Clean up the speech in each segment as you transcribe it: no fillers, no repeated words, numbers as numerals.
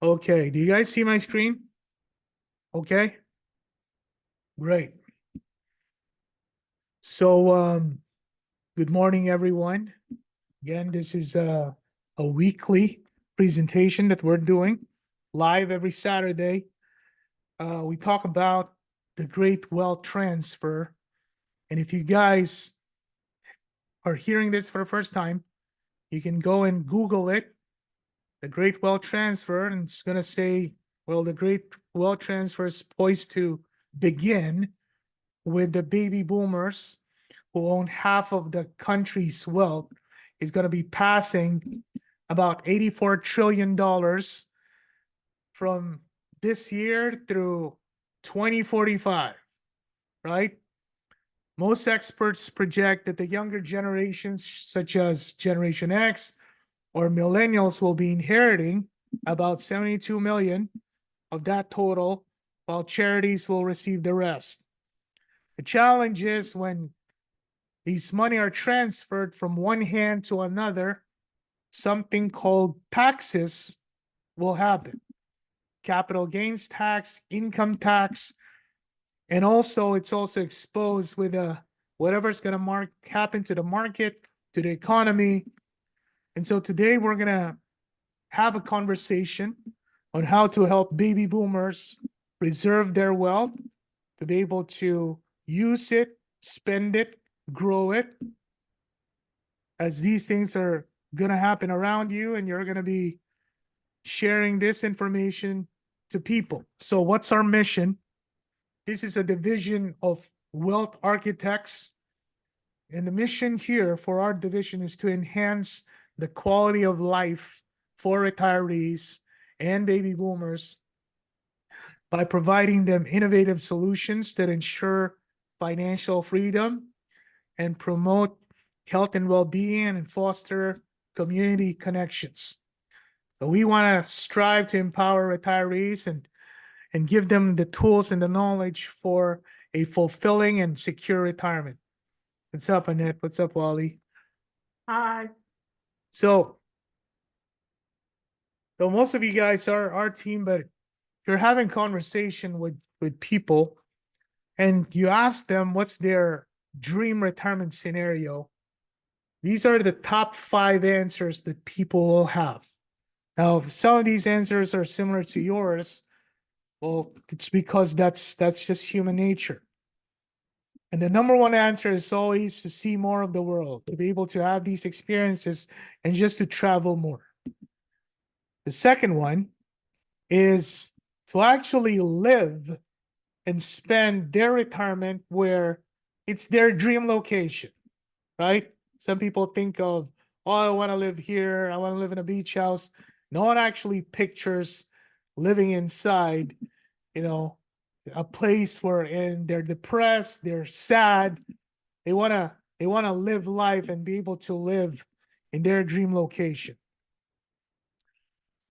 Okay, do you guys see my screen? Okay, great. So, good morning, everyone. Again, this is a weekly presentation that we're doing live every Saturday. We talk about the great wealth transfer. And if you guys are hearing this for the first time, you can go and Google it, the great wealth transfer, and it's going to say, well, the great wealth transfer is poised to begin with the baby boomers who own half of the country's wealth is going to be passing about $84 trillion from this year through 2045, right? Most experts project that the younger generations, such as Generation X or millennials, will be inheriting about 72 million of that total, while charities will receive the rest. The challenge is when these money are transferred from one hand to another, something called taxes will happen. Capital gains tax, income tax, and also it's also exposed with whatever's going to happen to the market, to the economy. And so today we're going to have a conversation on how to help baby boomers preserve their wealth, to be able to use it, spend it, grow it, as these things are going to happen around you and you're going to be sharing this information to people. So what's our mission? This is a division of wealth architects. And the mission here for our division is to enhance the quality of life for retirees and baby boomers by providing them innovative solutions that ensure financial freedom and promote health and well-being and foster community connections. So we want to strive to empower retirees and give them the tools and the knowledge for a fulfilling and secure retirement. What's up, Annette? What's up, Wally? Hi. So most of you guys are our team, but you're having conversation with people and you ask them what's their dream retirement scenario. These are the top 5 answers that people will have. Now, if some of these answers are similar to yours, well, it's because that's just human nature. And the number one answer is always to see more of the world, to be able to have these experiences and just to travel more. The second one is to actually live and spend their retirement where it's their dream location, right? Some people think of, oh, I want to live here. I want to live in a beach house. No one actually pictures living inside, a place where they're depressed, they're sad. They want to live life and be able to live in their dream location.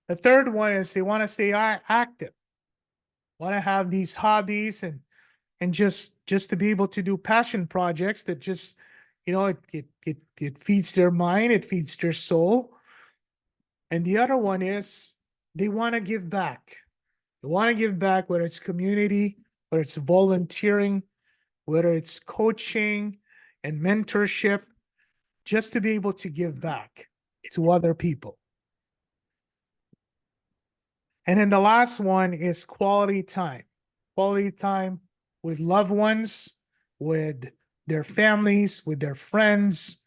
The third one is they want to stay active, want to have these hobbies and just to be able to do passion projects that just, it feeds their mind, it feeds their soul. And the other one is they want to give back. They want to give back, whether it's community, whether it's volunteering, whether it's coaching and mentorship, just to be able to give back to other people. And then the last one is quality time. Quality time with loved ones, with their families, with their friends,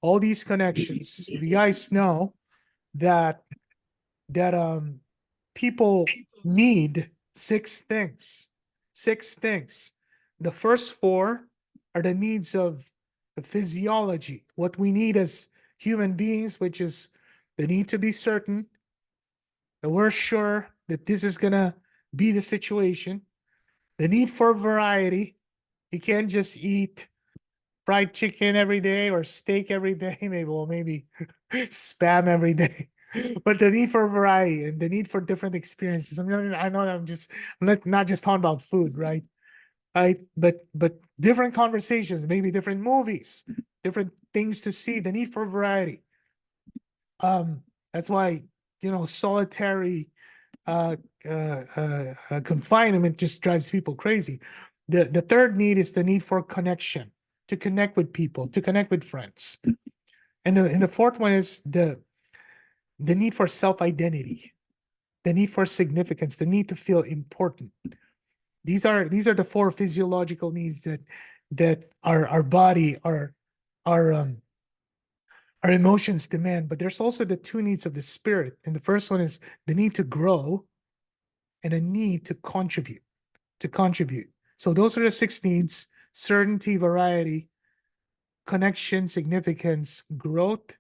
all these connections. If you guys know that people need 6 things. 6 things. The first 4 are the needs of the physiology, what we need as human beings, which is the need to be certain that we're sure that this is going to be the situation. The need for variety. You can't just eat fried chicken every day or steak every day, maybe spam every day. But the need for variety and the need for different experiences. I know I'm not just talking about food, right? But different conversations, maybe different movies, different things to see, the need for variety. That's why, solitary confinement just drives people crazy. The third need is the need for connection, to connect with people, to connect with friends. And the fourth one is the need for self-identity, the need for significance, the need to feel important. These are the four physiological needs that our body, our emotions demand. But there's also the two needs of the spirit. And the first one is the need to grow and a need to contribute, to contribute. So those are the six needs: certainty, variety, connection, significance, growth,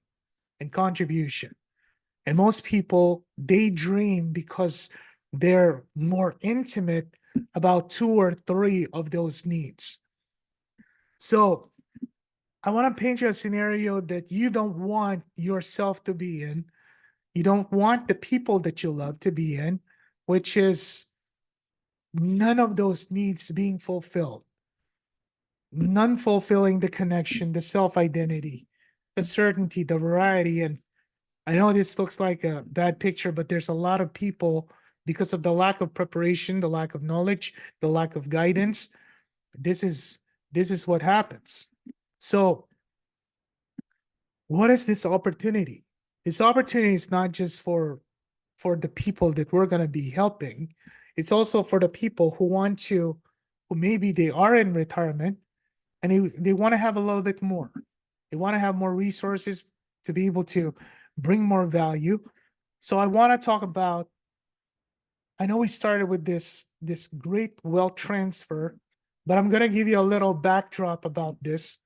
and contribution. And most people daydream because they're more intimate about two or three of those needs. So I want to paint you a scenario that you don't want yourself to be in. You don't want the people that you love to be in, which is none of those needs being fulfilled, none fulfilling the connection, the self-identity, the certainty, the variety. And I know this looks like a bad picture, but there's a lot of people, because of the lack of preparation, the lack of knowledge, the lack of guidance. This is what happens. So what is this opportunity? This opportunity is not just for the people that we're going to be helping. It's also for the people who want to, who maybe they are in retirement and they want to have a little bit more. They want to have more resources to be able to bring more value. So I want to talk about, I know we started with this great wealth transfer, but I'm going to give you a little backdrop about this.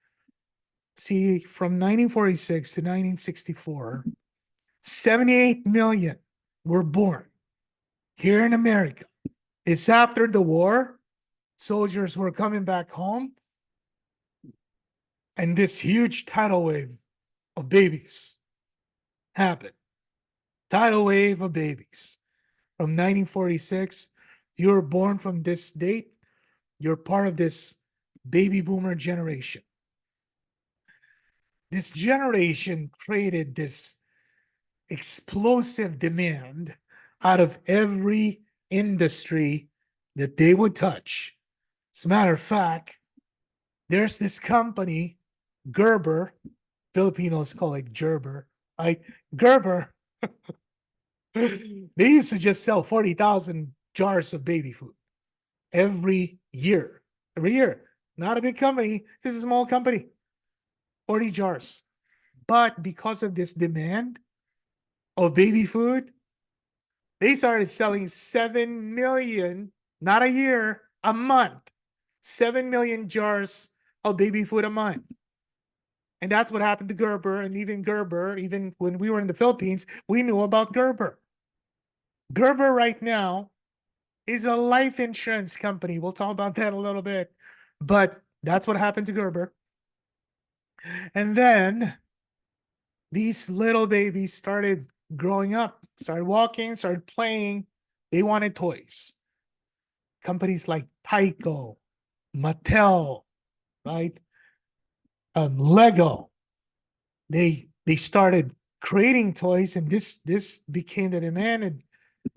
See, from 1946 to 1964, 78 million were born here in America. It's after the war. Soldiers were coming back home, and this huge tidal wave of babies happened. Tidal wave of babies. From 1946, you were born from this date, you're part of this baby boomer generation. This generation created this explosive demand out of every industry that they would touch. As a matter of fact, there's this company, Gerber, Filipinos call it Gerber, right? Gerber, they used to just sell 40,000 jars of baby food every year. Every year. Not a big company. This is a small company. 40 jars. But because of this demand of baby food, they started selling 7 million, not a year, a month. 7 million jars of baby food a month. And that's what happened to Gerber. And even Gerber, even when we were in the Philippines, we knew about Gerber. Gerber right now is a life insurance company. We'll talk about that a little bit. But that's what happened to Gerber. And then these little babies started growing up, started walking, started playing. They wanted toys. Companies like Tyco, Mattel, right? Lego. They started creating toys, and this became the demand.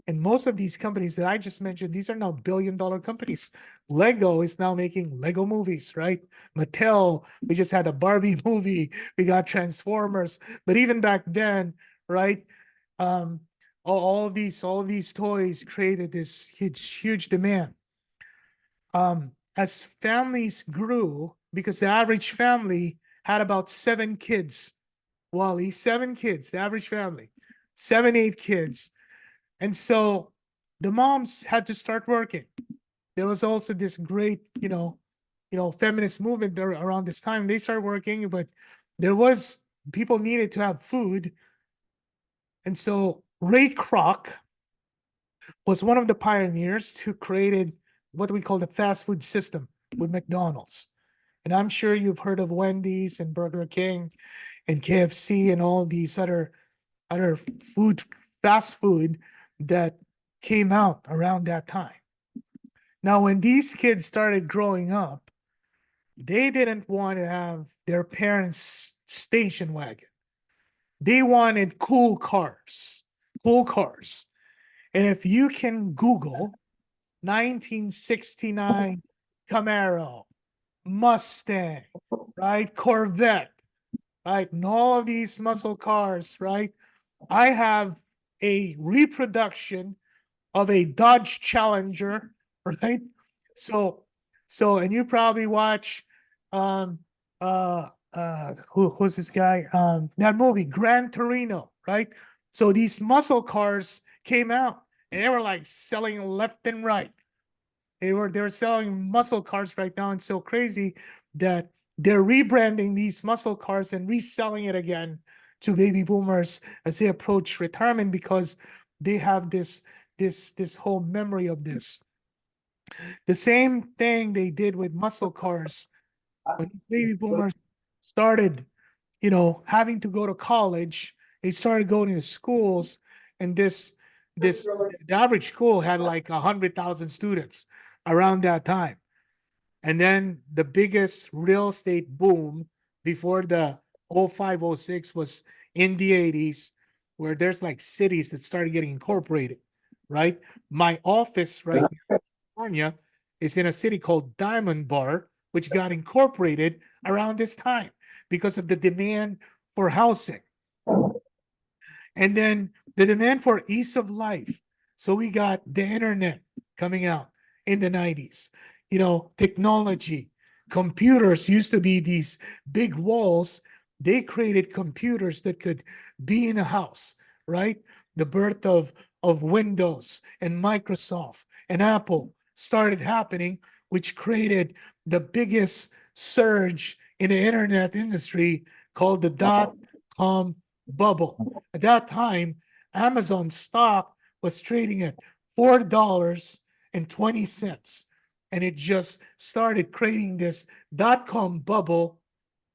And most of these companies that I just mentioned, these are now billion-dollar companies. Lego is now making Lego movies, right? Mattel, we just had a Barbie movie. We got Transformers. But even back then, right? Um, all of these toys created this huge demand. As families grew, because the average family had about 7 kids. Wally, 7 kids, the average family, 7, 8 kids. And so the moms had to start working. There was also this great, feminist movement around this time. They started working, but there was people needed to have food. And so Ray Kroc was one of the pioneers who created what we call the fast food system with McDonald's. And I'm sure you've heard of Wendy's and Burger King and KFC and all these other fast food that came out around that time. Now, when these kids started growing up, they didn't want to have their parents' station wagon. They wanted cool cars, cool cars. And if you can Google 1969 Camaro, Mustang, right? Corvette, right? And all of these muscle cars, right? I have a reproduction of a Dodge Challenger, right? So, and you probably watch, um, who's this guy? That movie, Gran Torino, right? So these muscle cars came out and they were like selling left and right. They were selling muscle cars right now, and so crazy that they're rebranding these muscle cars and reselling it again to baby boomers as they approach retirement because they have this whole memory of this. The same thing they did with muscle cars when baby boomers started, having to go to college. They started going to schools, and this the average school had like 100,000 students around that time. And then the biggest real estate boom before the 05, 06 was in the 80s, where there's like cities that started getting incorporated, right? My office right now in California is in a city called Diamond Bar, which got incorporated around this time because of the demand for housing. And then the demand for ease of life. So we got the internet coming out in the 90s. Technology, computers used to be these big walls. They created computers that could be in a house, right? The birth of Windows and Microsoft and Apple started happening, which created the biggest surge in the internet industry called the dot-com bubble. At that time, Amazon stock was trading at $4.20. And it just started creating this dot-com bubble,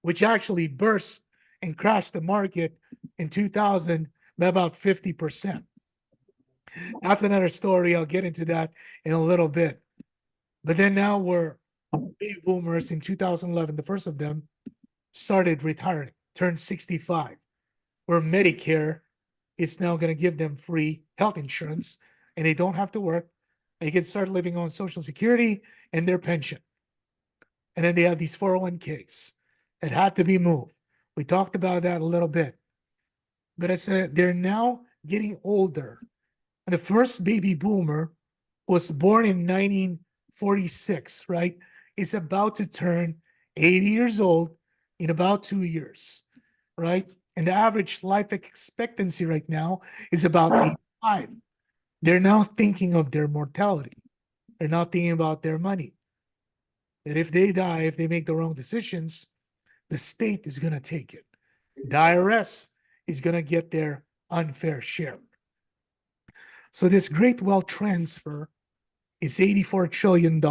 which actually burst and crashed the market in 2000 by about 50%. That's another story. I'll get into that in a little bit. But then now we're baby boomers in 2011. The first of them started retiring, turned 65, where Medicare is now going to give them free health insurance and they don't have to work. They can start living on Social Security and their pension. And then they have these 401ks that had to be moved. We talked about that a little bit. But I said they're now getting older. And the first baby boomer was born in 1946, right? Is about to turn 80 years old in about 2 years, right? And the average life expectancy right now is about 85. They're now thinking of their mortality. They're not thinking about their money. That if they die, if they make the wrong decisions, the state is going to take it. The IRS is going to get their unfair share. So this great wealth transfer is $84 trillion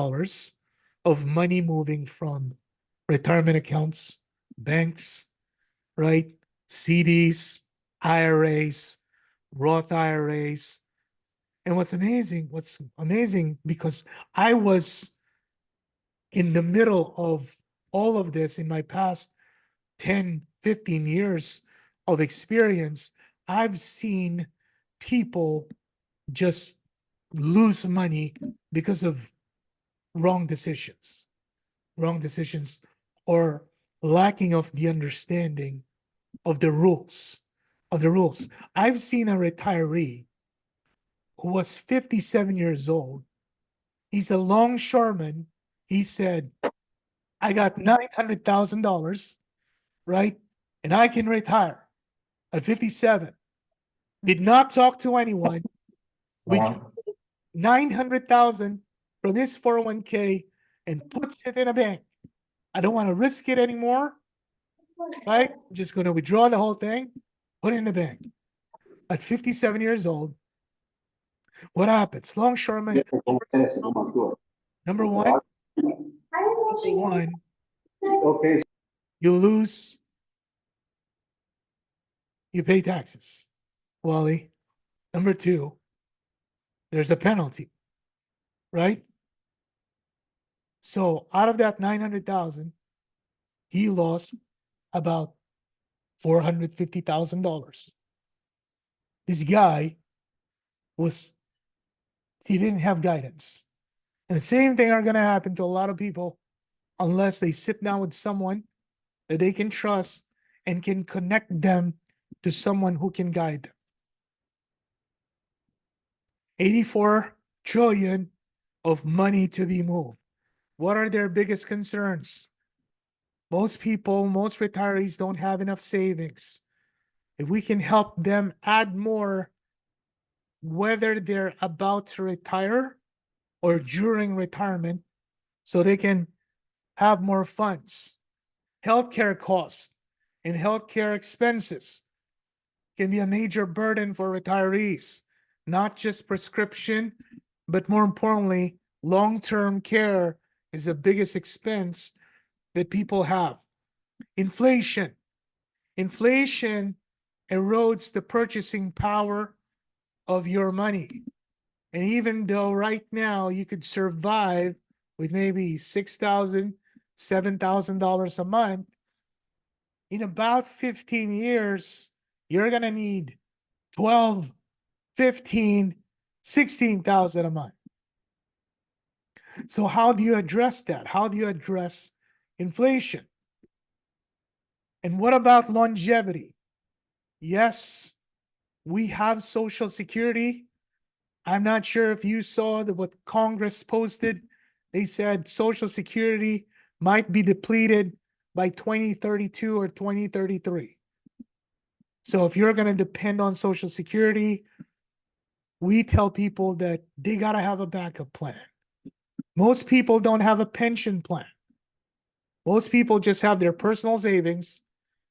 of money moving from retirement accounts, banks, right? CDs, IRAs, Roth IRAs. And what's amazing, because I was in the middle of all of this in my past 10, 15 years of experience, I've seen people just lose money because of wrong decisions, or lacking of the understanding of the rules. I've seen a retiree who was 57 years old. He's a longshoreman. He said, I got $900,000, right? And I can retire at 57. Did not talk to anyone. We drew 900,000 from his 401k and puts it in a bank. I don't want to risk it anymore, right? I'm just going to withdraw the whole thing, put it in the bank. At 57 years old, what happens? Longshoremen, number one, Okay. you lose, you pay taxes, Wally. Number two, there's a penalty, right? So out of that 900,000, he lost about $450,000. This guy was You didn't have guidance. And the same thing are going to happen to a lot of people unless they sit down with someone that they can trust and can connect them to someone who can guide them. 84 trillion of money to be moved. What are their biggest concerns? Most people, most retirees don't have enough savings. If we can help them add more, whether they're about to retire or during retirement, so they can have more funds. Healthcare costs and healthcare expenses can be a major burden for retirees, not just prescription, but more importantly, long-term care is the biggest expense that people have. Inflation. Inflation erodes the purchasing power of your money. And even though right now you could survive with maybe $6,000, $7,000 a month, in about 15 years, you're going to need 12, 15, 16,000 a month. So how do you address that? How do you address inflation? And what about longevity? Yes, we have Social Security. I'm not sure if you saw what Congress posted. They said Social Security might be depleted by 2032 or 2033. So if you're going to depend on Social Security, we tell people that they got to have a backup plan. Most people don't have a pension plan. Most people just have their personal savings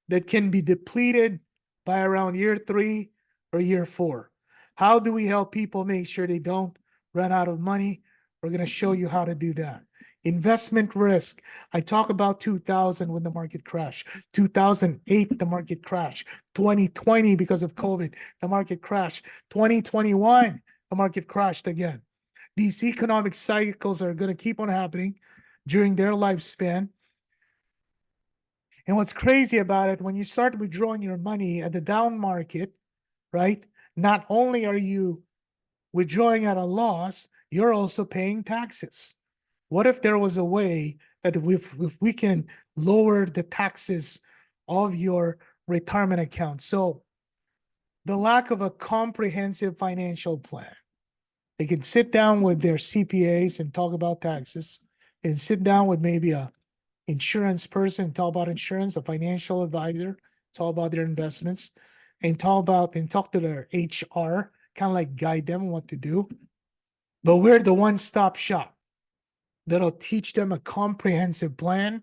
that can be depleted by around year 3 or year 4. How do we help people make sure they don't run out of money? We're going to show you how to do that. Investment risk. I talk about 2000 when the market crashed, 2008, the market crashed, 2020 because of COVID, the market crashed, 2021, the market crashed again. These economic cycles are going to keep on happening during their lifespan. And what's crazy about it, when you start withdrawing your money at the down market, right? Not only are you withdrawing at a loss, you're also paying taxes. What if there was a way that if we can lower the taxes of your retirement account? So the lack of a comprehensive financial plan. They can sit down with their CPAs and talk about taxes, and sit down with maybe a insurance person, talk about insurance, a financial advisor, talk about their investments, and talk to their HR, kind of like guide them what to do. But we're the one-stop shop that'll teach them a comprehensive plan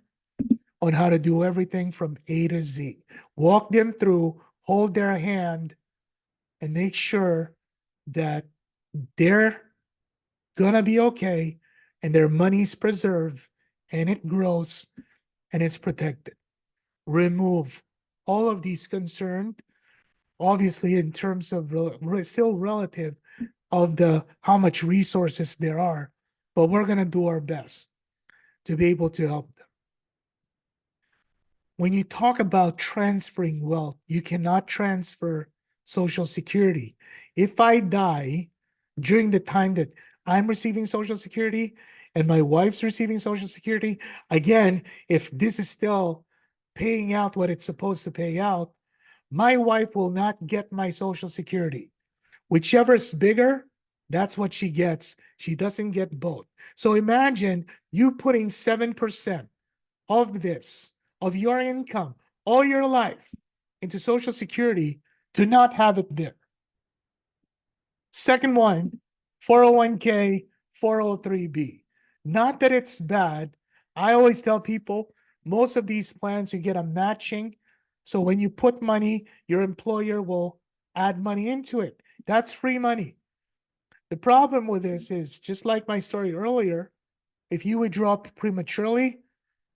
on how to do everything from A to Z. Walk them through, hold their hand, and make sure that they're gonna be okay and their money's preserved and it grows and it's protected. Remove all of these concerns, obviously in terms of still relative of the how much resources there are, but we're going to do our best to be able to help them. When you talk about transferring wealth, you cannot transfer Social Security. If I die during the time that I'm receiving Social Security and my wife's receiving Social Security, again, if this is still paying out what it's supposed to pay out, my wife will not get my Social Security. Whichever is bigger, that's what she gets. She doesn't get both. So imagine you putting 7% of this, of your income, all your life into Social Security to not have it there. Second one, 401k, 403b. Not that it's bad. I always tell people, most of these plans, you get a matching. So when you put money, your employer will add money into it. That's free money. The problem with this is, just like my story earlier, if you withdraw prematurely,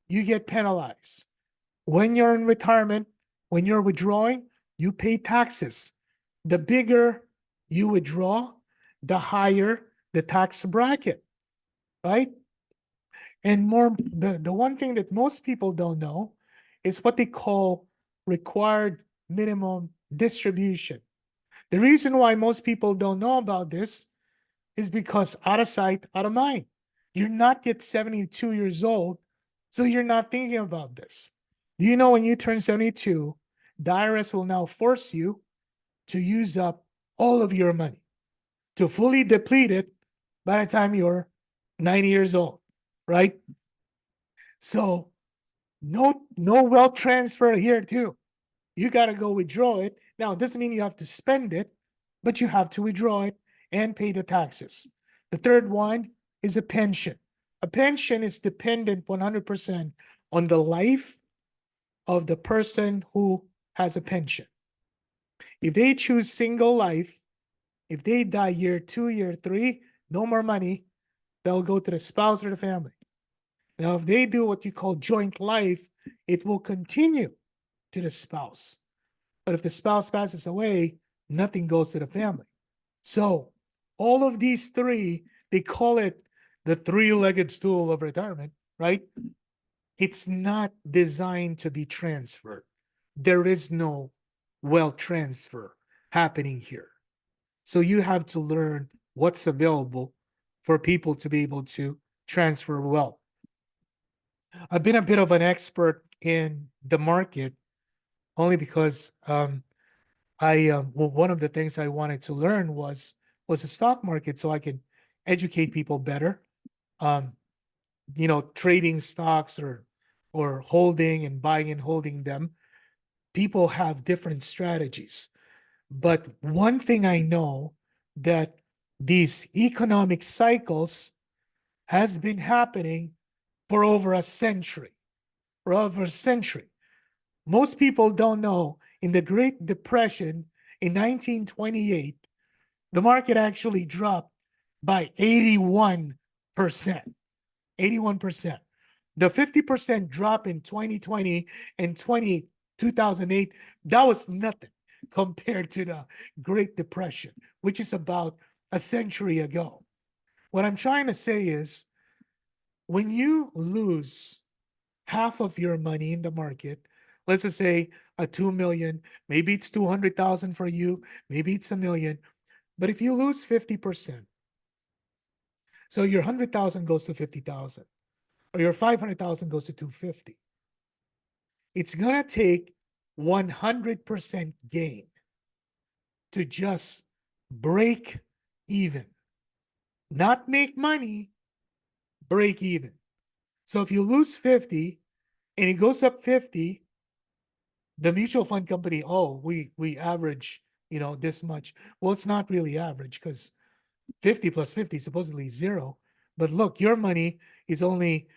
you get penalized. When you're in retirement, when you're withdrawing, you pay taxes. The bigger you withdraw, the higher the tax bracket, right? And the one thing that most people don't know is what they call required minimum distribution. The reason why most people don't know about this is because out of sight, out of mind. You're not yet 72 years old, so you're not thinking about this. Do you know when you turn 72, the IRS will now force you to use up all of your money, to fully deplete it by the time you're 90 years old, right? So no wealth transfer here too. You got to go withdraw it. Now, it doesn't mean you have to spend it, but you have to withdraw it and pay the taxes. The third one is a pension. A pension is dependent 100% on the life of the person who has a pension. If they choose single life, if they die year 2, year 3, no more money, they'll go to the spouse or the family. Now, if they do what you call joint life, it will continue to the spouse. But if the spouse passes away, nothing goes to the family. So all of these three, they call it the three-legged stool of retirement, right? It's not designed to be transferred. There is no wealth transfer happening here. So you have to learn what's available for people to be able to transfer wealth. I've been a bit of an expert in the market only because one of the things I wanted to learn was the stock market, so I could educate people better. Um, trading stocks or holding and buying and holding them. People have different strategies, but one thing I know that these economic cycles has been happening for over a century. For over a century. Most people don't know in the Great Depression in 1928, the market actually dropped by 81%. 81%. The 50% drop in 2020 and 2008, that was nothing compared to the Great Depression, which is about a century ago. What I'm trying to say is when you lose half of your money in the market, let's just say a 2 million, maybe it's 200,000 for you, maybe it's a million, but if you lose 50%, so your 100,000 goes to 50,000, or your 500,000 goes to 250. It's going to take 100% gain to just break even. Not make money, break even. So if you lose 50 and it goes up 50, the mutual fund company, oh, we average, this much. Well, it's not really average because 50 plus 50 is supposedly zero. But look, your money is only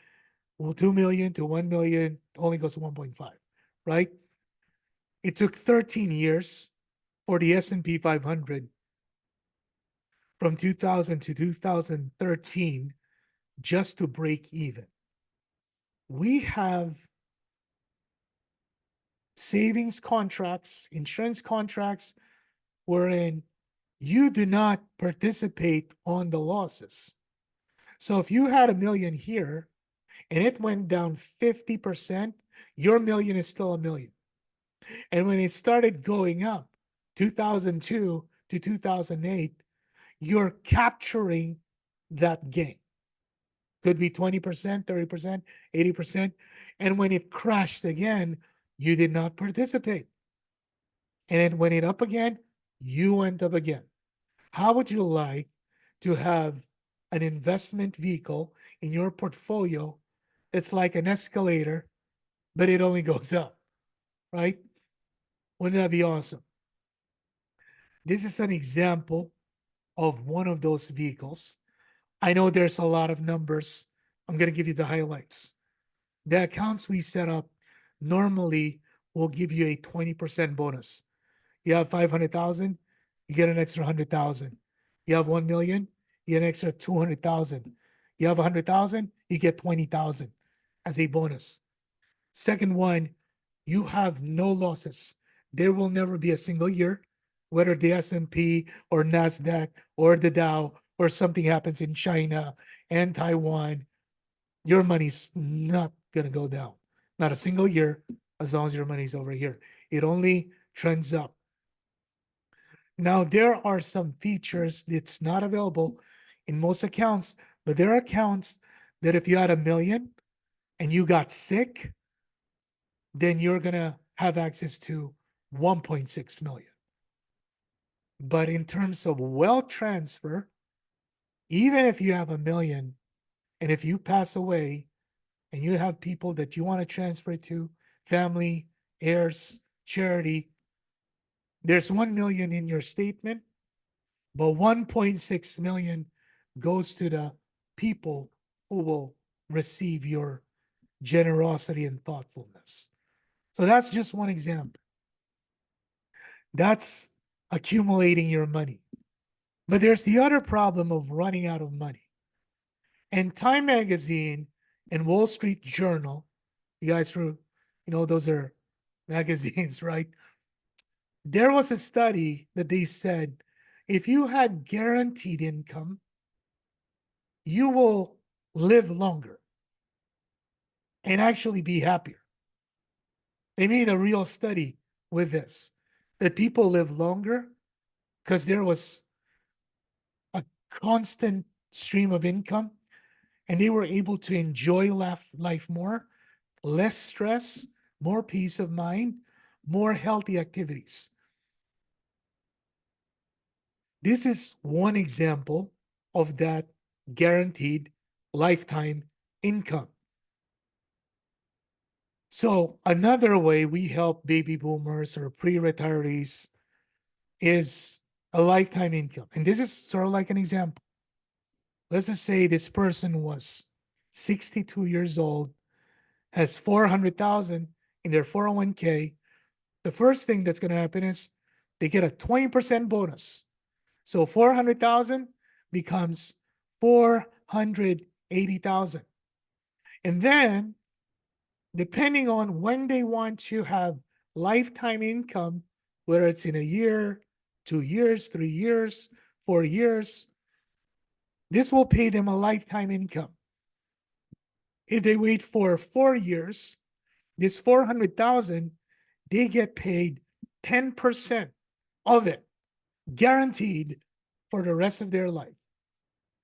2 million to 1 million, only goes to 1.5, right? It took 13 years for the S&P 500 from 2000 to 2013 just to break even. We have savings contracts, insurance contracts, wherein you do not participate on the losses. So if you had a million here and it went down 50%, your million is still a million. And when it started going up, 2002 to 2008, you're capturing that gain. Could be 20%, 30%, 80%. And when it crashed again, you did not participate. And then when it up again, you went up again. How would you like to have an investment vehicle in your portfolio? It's like an escalator, but it only goes up, right? Wouldn't that be awesome? This is an example of one of those vehicles. I know there's a lot of numbers. I'm going to give you the highlights. The accounts we set up normally will give you a 20% bonus. You have 500,000, you get an extra 100,000. You have 1 million, you get an extra 200,000. You have 100,000, you get 20,000 as a bonus. Second one, you have no losses. There will never be a single year, whether the S&P or NASDAQ or the Dow or something happens in China and Taiwan, your money's not going to go down. Not a single year as long as your money's over here. It only trends up. Now, there are some features that's not available in most accounts, but there are accounts that if you had 1 million and you got sick, then you're going to have access to 1.6 million. But in terms of wealth transfer, even if you have 1 million and if you pass away and you have people that you want to transfer to, family, heirs, charity, there's 1 million in your statement, but 1.6 million goes to the people who will receive your generosity and thoughtfulness. So that's just one example. That's accumulating your money. But there's the other problem of running out of money. And Time Magazine and Wall Street Journal, you guys, those are magazines, right? There was a study that they said if you had guaranteed income, you will live longer and actually be happier. They made a real study with this, that people live longer because there was a constant stream of income and they were able to enjoy life more, less stress, more peace of mind, more healthy activities. This is one example of that guaranteed lifetime income. So another way we help baby boomers or pre-retirees is a lifetime income. And this is sort of like an example. Let's just say this person was 62 years old, has 400,000 in their 401k. The first thing that's going to happen is they get a 20% bonus. So 400,000 becomes 480,000. And then depending on when they want to have lifetime income, whether it's in a year, 2 years, 3 years, 4 years, this will pay them a lifetime income. If they wait for 4 years, this 400,000, they get paid 10% of it, guaranteed for the rest of their life.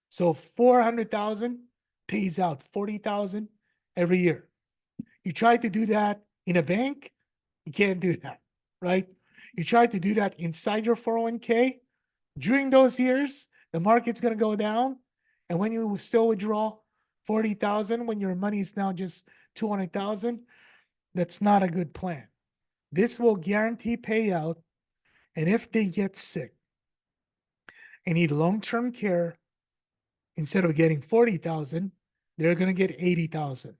So 400,000 pays out 40,000 every year. You try to do that in a bank, you can't do that, right? You try to do that inside your 401k, during those years, the market's going to go down. And when you still withdraw 40,000, when your money is now just 200,000, that's not a good plan. This will guarantee payout. And if they get sick and need long-term care, instead of getting 40,000, they're going to get 80,000.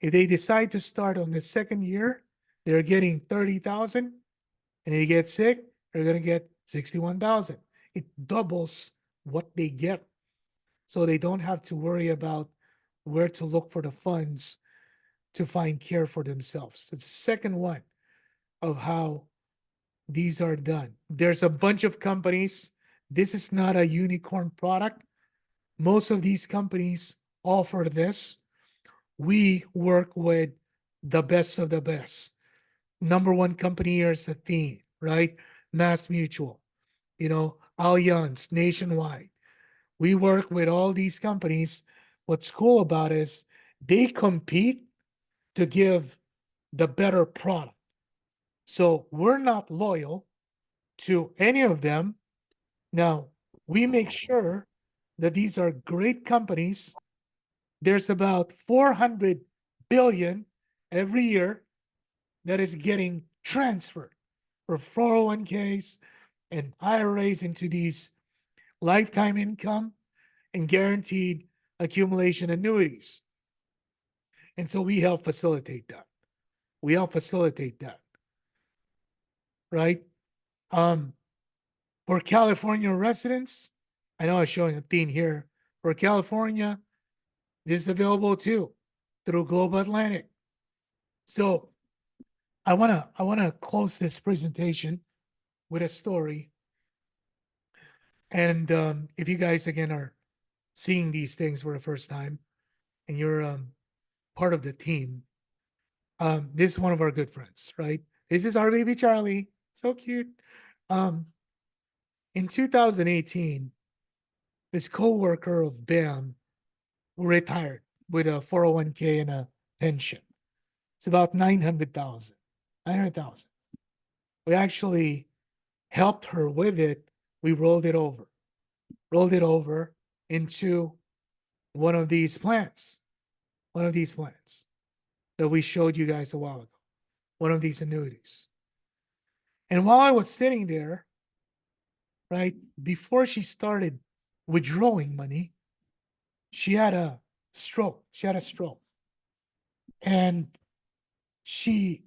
If they decide to start on the second year, they're getting 30,000, and they get sick, they're going to get 61,000. It doubles what they get. So they don't have to worry about where to look for the funds to find care for themselves. It's the second one of how these are done. There's a bunch of companies. This is not a unicorn product. Most of these companies offer this. We work with the best of the best. Number one company here is Athene, right? Mass Mutual, Allianz, Nationwide. We work with all these companies. What's cool about it is they compete to give the better product. So we're not loyal to any of them. Now, we make sure that these are great companies. There's about 400 billion every year that is getting transferred for 401ks and IRAs into these lifetime income and guaranteed accumulation annuities. And so we help facilitate that. Right? For California residents, I know I'm showing a theme here. For California, this is available too through Global Atlantic. So I wanna close this presentation with a story. And if you guys again are seeing these things for the first time and you're part of the team, this is one of our good friends, right? This is our baby Charlie, so cute. In 2018, this coworker of BAM who retired with a 401k and a pension. It's about 900,000. 900,000. We actually helped her with it. We rolled it over into one of these plans, that we showed you guys a while ago, one of these annuities. And while I was sitting there, right, before she started withdrawing money, she had a stroke. And she,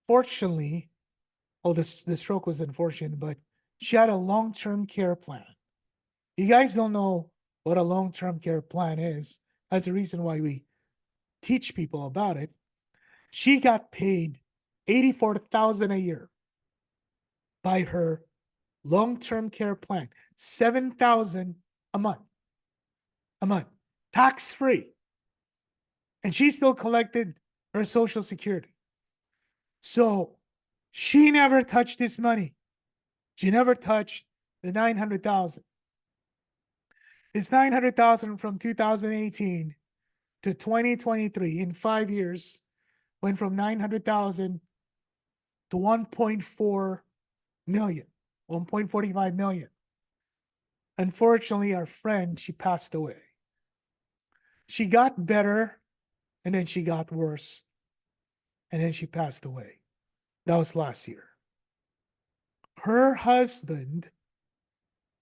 fortunately, the stroke was unfortunate, but she had a long-term care plan. You guys don't know what a long-term care plan is. That's the reason why we teach people about it. She got paid $84,000 a year by her long-term care plan, $7,000 a month, tax-free. And she still collected her Social Security. So she never touched this money. She never touched the 900,000. This 900,000 from 2018 to 2023 in 5 years went from 900,000 to 1.4 million, 1.45 million. Unfortunately, our friend, she passed away. She got better and then she got worse. And then she passed away. That was last year. Her husband,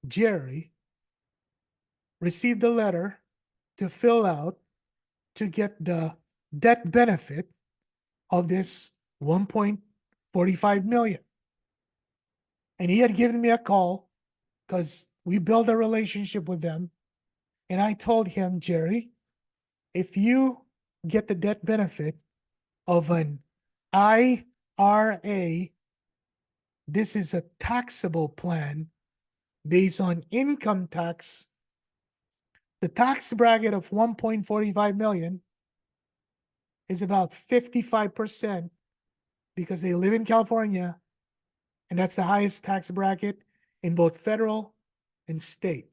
Jerry, received a letter to fill out to get the death benefit of this 1.45 million. And he had given me a call because we built a relationship with them. And I told him, Jerry, if you get the death benefit of an IRA, this is a taxable plan based on income tax. The tax bracket of 1.45 million is about 55% because they live in California, and that's the highest tax bracket in both federal and state.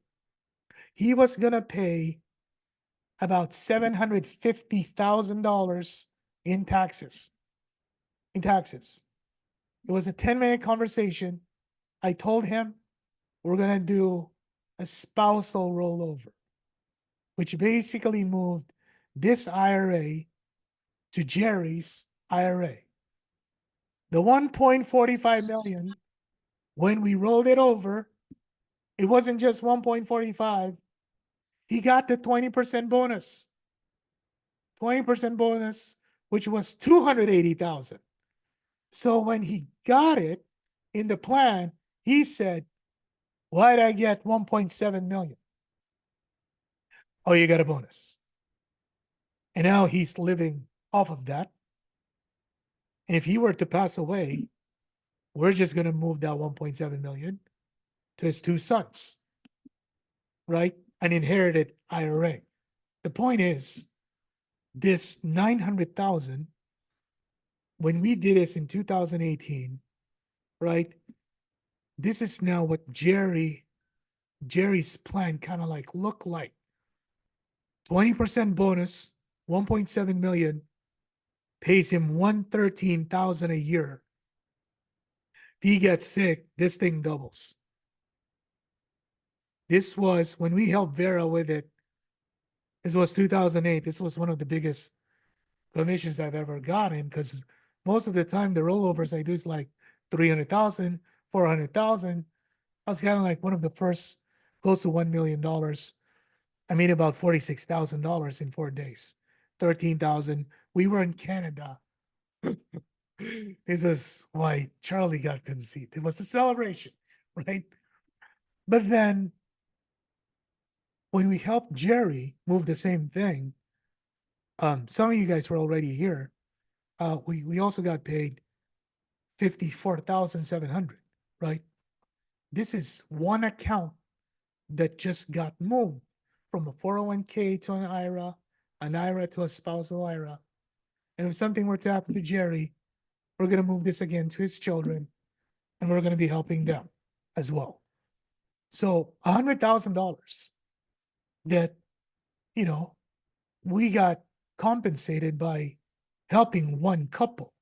He was going to pay about $750,000 in taxes. It was a 10-minute conversation. I told him we're going to do a spousal rollover, which basically moved this IRA to Jerry's IRA. The 1.45 million, when we rolled it over, it wasn't just 1.45. He got the 20% bonus. 20% bonus, which was 280,000. So when he got it in the plan, he said, why'd I get 1.7 million? Oh, you got a bonus. And now he's living off of that. And if he were to pass away, we're just going to move that 1.7 million to his two sons, right? An inherited IRA. The point is, this 900,000, when we did this in 2018, right? This is now what Jerry's plan kind of like looked like. 20% bonus, 1.7 million, pays him 113,000 a year. If he gets sick, this thing doubles. This was when we helped Vera with it. This was 2008. This was one of the biggest commissions I've ever gotten because most of the time the rollovers I do is like 300,000, 400,000. I was kind of like one of the first close to $1 million. I made about $46,000 in 4 days, 13,000. We were in Canada. This is why Charlie got conceived. It was a celebration, right? But then when we helped Jerry move the same thing, some of you guys were already here. We also got paid 54,700, right? This is one account that just got moved from a 401k to an IRA to a spousal IRA. And if something were to happen to Jerry, we're going to move this again to his children, and we're going to be helping them as well. So $100,000 that, you know, we got compensated by helping one couple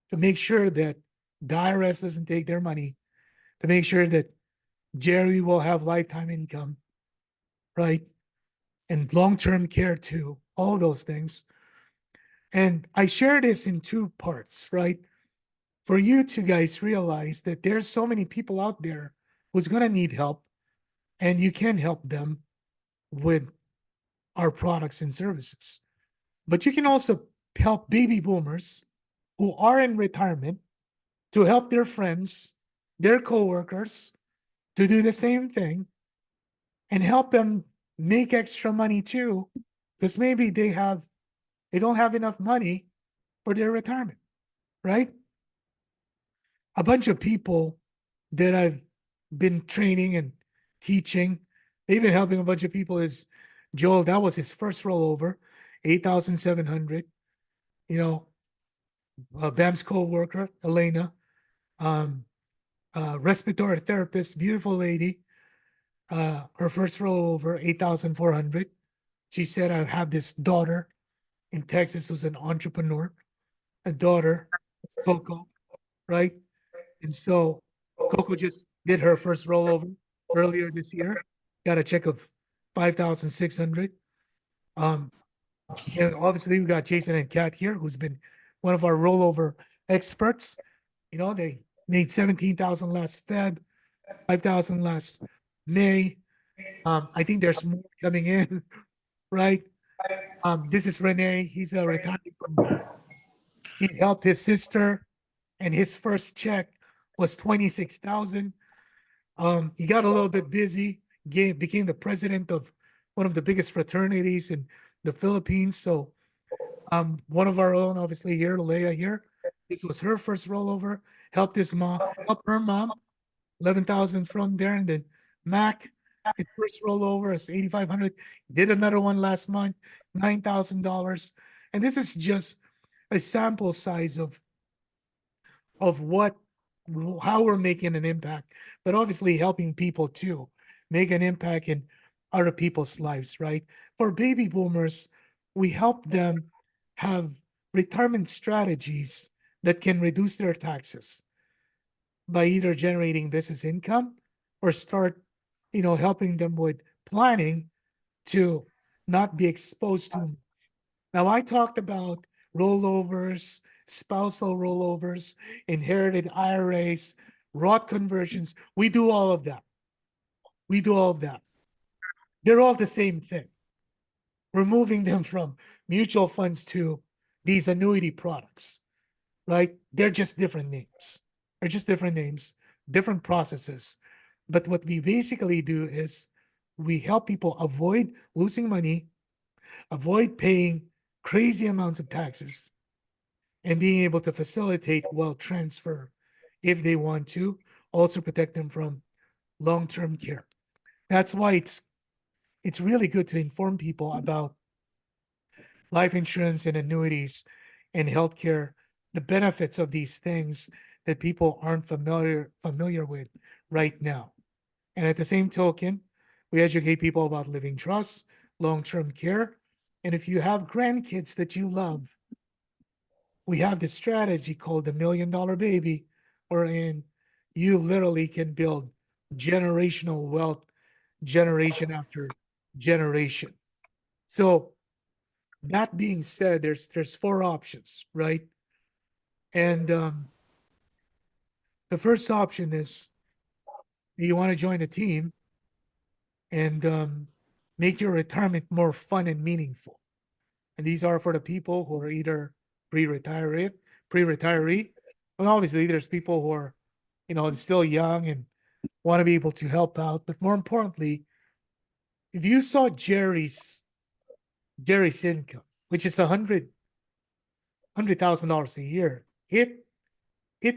to make sure that the IRS doesn't take their money, to make sure that Jerry will have lifetime income, right? And long-term care too, all those things. And I share this in two parts, right? For you to guys realize that there's so many people out there who's going to need help, and you can help them with our products and services. But you can also help baby boomers who are in retirement to help their friends, their coworkers to do the same thing and help them make extra money too, because maybe they don't have enough money for their retirement, right? A bunch of people that I've been training and teaching, they've been helping a bunch of people is Joel, that was his first rollover, 8,700. You know, Bam's co-worker, Elena, um, respiratory therapist, beautiful lady. Her first rollover, 8,400. She said, I have this daughter in Texas who's an entrepreneur, a daughter, Coco, right? And so Coco just did her first rollover earlier this year, got a check of 5,600. Um, and obviously we got Jason and Kat here, who's been one of our rollover experts. You know, they made 17,000 last Feb, 5,000 last May. I think there's more coming in, right? This is Renee. He's a retiring from, he helped his sister, and his first check was 26,000. He got a little bit busy, became the president of one of the biggest fraternities in the Philippines. So one of our own, obviously here, Leia here, this was her first rollover, helped her mom, 11,000 from there. And then Mac, his first rollover is 8,500. Did another one last month, $9,000. And this is just a sample size of what how we're making an impact, but obviously helping people too make an impact in other people's lives, right? For baby boomers, we help them have retirement strategies that can reduce their taxes by either generating business income or start, helping them with planning to not be exposed to. Now, I talked about rollovers, spousal rollovers, inherited IRAs, Roth conversions. We do all of that. We do all of that. They're all the same thing. We're moving them from mutual funds to these annuity products, right? They're just different names. They're just different names, different processes. But what we basically do is we help people avoid losing money, avoid paying crazy amounts of taxes, and being able to facilitate wealth transfer if they want to, also protect them from long-term care. That's why it's really good to inform people about life insurance and annuities and healthcare, the benefits of these things that people aren't familiar with right now. And at the same token, we educate people about living trusts, long-term care. And if you have grandkids that you love, we have this strategy called the $1 million baby, wherein you literally can build generational wealth generation after generation. So that being said, there's four options, right? And the first option is you want to join a team and make your retirement more fun and meaningful. And these are for the people who are either pre-retiree, but obviously there's people who are, still young and want to be able to help out. But more importantly, if you saw Jerry's income, which is $100,000 a year, it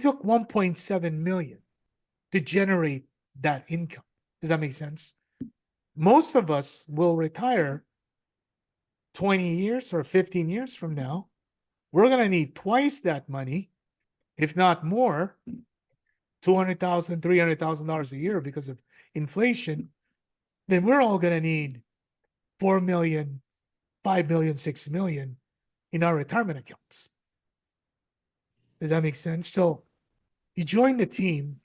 took 1.7 million to generate that income. Does that make sense? Most of us will retire 20 years or 15 years from now. We're going to need twice that money, if not more, $200,000, $300,000 a year because of inflation. Then we're all going to need 4 million, 5 million, 6 million in our retirement accounts. Does that make sense? So you join the team,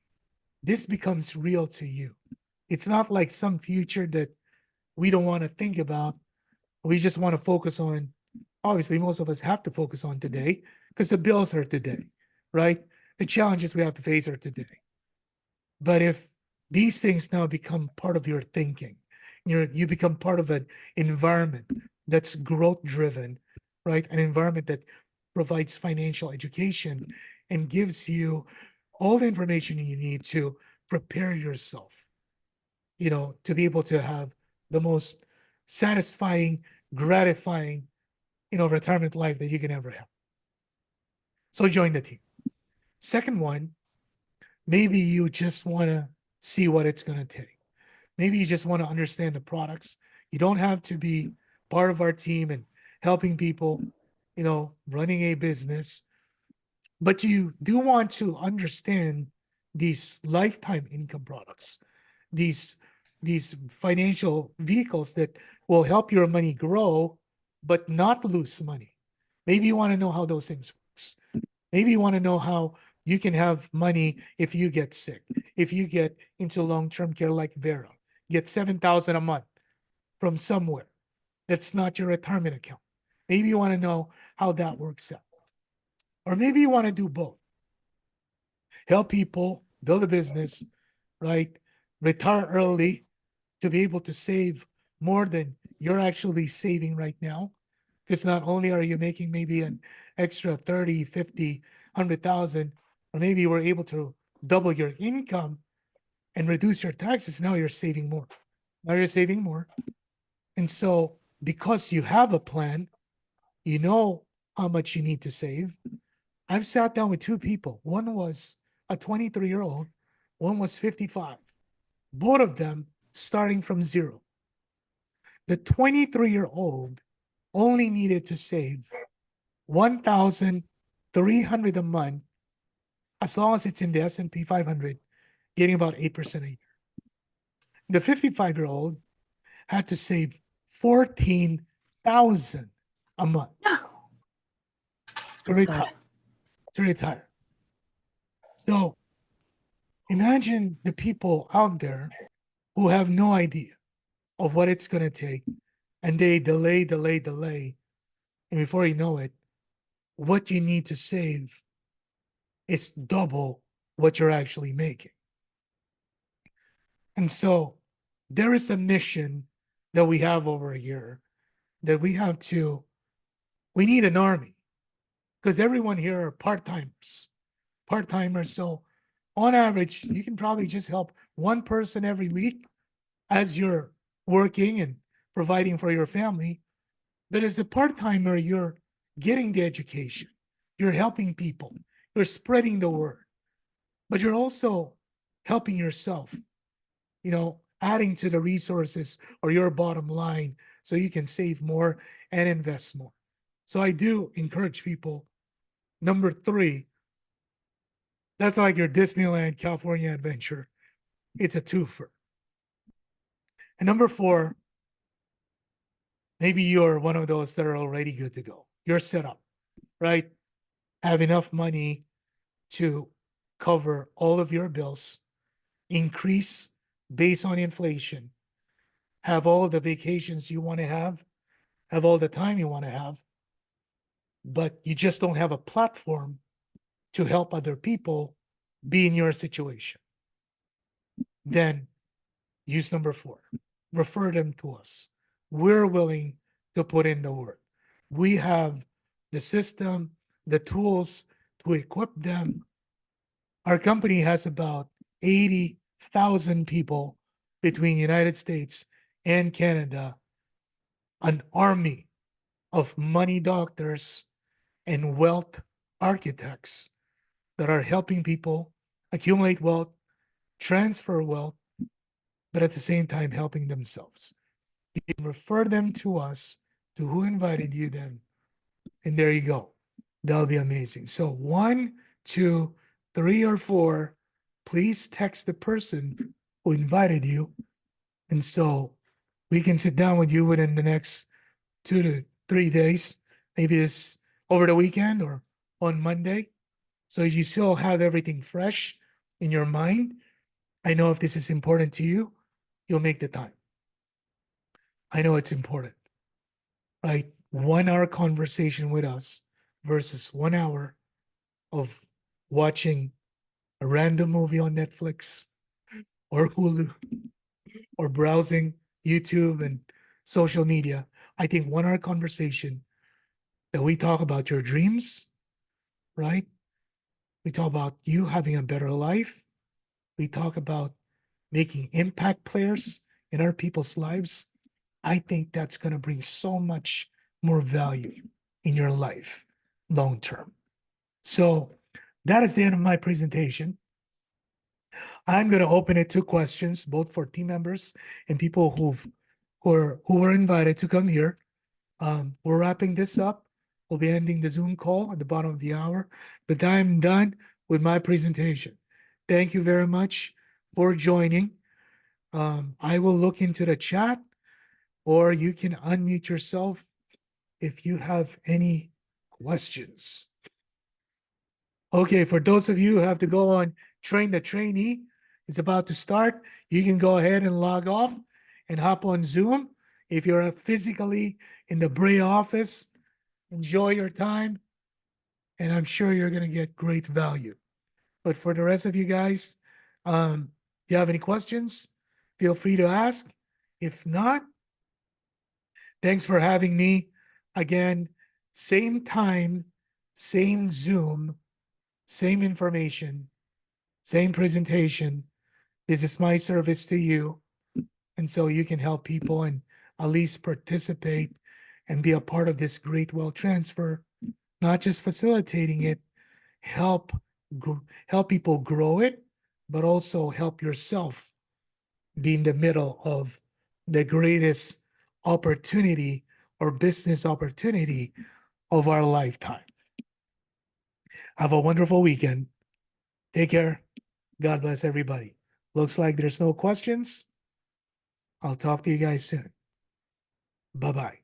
this becomes real to you. It's not like some future that we don't want to think about. We just want to focus on, obviously, most of us have to focus on today because the bills are today, right? The challenges we have to face are today. But if these things now become part of your thinking, you become part of an environment that's growth driven, right? An environment that provides financial education and gives you all the information you need to prepare yourself, to be able to have the most satisfying, gratifying, retirement life that you can ever have. So join the team. Second one, maybe you just want to see what it's going to take. Maybe you just want to understand the products. You don't have to be part of our team and helping people, running a business, but you do want to understand these lifetime income products, these financial vehicles that will help your money grow, but not lose money. Maybe you want to know how those things works. Maybe you want to know how you can have money if you get sick, if you get into long-term care like Vera, get 7,000 a month from somewhere that's not your retirement account. Maybe you want to know how that works out. Or maybe you want to do both. Help people build a business, right? Retire early to be able to save more than you're actually saving right now. Because not only are you making maybe an extra 30, 50, 100,000, or maybe you were able to double your income and reduce your taxes, now you're saving more. Now you're saving more. And so because you have a plan, you know how much you need to save. I've sat down with two people. One was a 23-year-old, one was 55. Both of them starting from zero. The 23-year-old only needed to save 1,300 a month, as long as it's in the S&P 500, getting about 8% a year. The 55-year-old had to save 14,000 a month to retire. So imagine the people out there who have no idea of what it's going to take, and they delay. And before you know it, what you need to save is double what you're actually making. And so there is a mission that we have over here that we need an army, because everyone here are part-timers. So on average, you can probably just help one person every week as you're working and providing for your family. But as a part-timer, you're getting the education, you're helping people, you're spreading the word, but you're also helping yourself, adding to the resources or your bottom line so you can save more and invest more. So I do encourage people. Number 3, that's like your Disneyland California adventure. It's a twofer. And number 4, maybe you're one of those that are already good to go. You're set up, right? Have enough money to cover all of your bills, increase based on inflation, have all the vacations you want to have all the time you want to have, but you just don't have a platform to help other people be in your situation. Then use number 4. Refer them to us. We're willing to put in the work. We have the system, the tools to equip them. Our company has about 80,000 people between United States and Canada, an army of money doctors and wealth architects that are helping people accumulate wealth, transfer wealth, but at the same time helping themselves. You can refer them to us, to who invited you then, and there you go. That'll be amazing. So 1, 2, 3, or 4, please text the person who invited you. And so We can sit down with you within the next 2 to 3 days, maybe this over the weekend or on Monday. So you still have everything fresh in your mind. I know if this is important to you, you'll make the time. I know it's important, right? 1 hour conversation with us versus 1 hour of watching a random movie on Netflix or Hulu or browsing YouTube and social media. I think 1 hour conversation that we talk about your dreams, right? We talk about you having a better life. We talk about making impact players in our people's lives. I think that's going to bring so much more value in your life long term. So that is the end of my presentation. I'm going to open it to questions, both for team members and people who were invited to come here. We're wrapping this up. We'll be ending the Zoom call at the bottom of the hour, but I'm done with my presentation. Thank you very much for joining. I will look into the chat, or you can unmute yourself if you have any questions. Okay, for those of you who have to go on Train the Trainee, it's about to start. You can go ahead and log off and hop on Zoom. If you're physically in the Brea office, enjoy your time, and I'm sure you're going to get great value. But for the rest of you guys, if you have any questions, feel free to ask. If not, thanks for having me. Again, same time, same Zoom, same information, same presentation. This is my service to you. And so you can help people and at least participate and be a part of this great wealth transfer, not just facilitating it, help people grow it, but also help yourself be in the middle of the greatest opportunity or business opportunity of our lifetime. Have a wonderful weekend. Take care. God bless everybody. Looks like there's no questions. I'll talk to you guys soon. Bye-bye.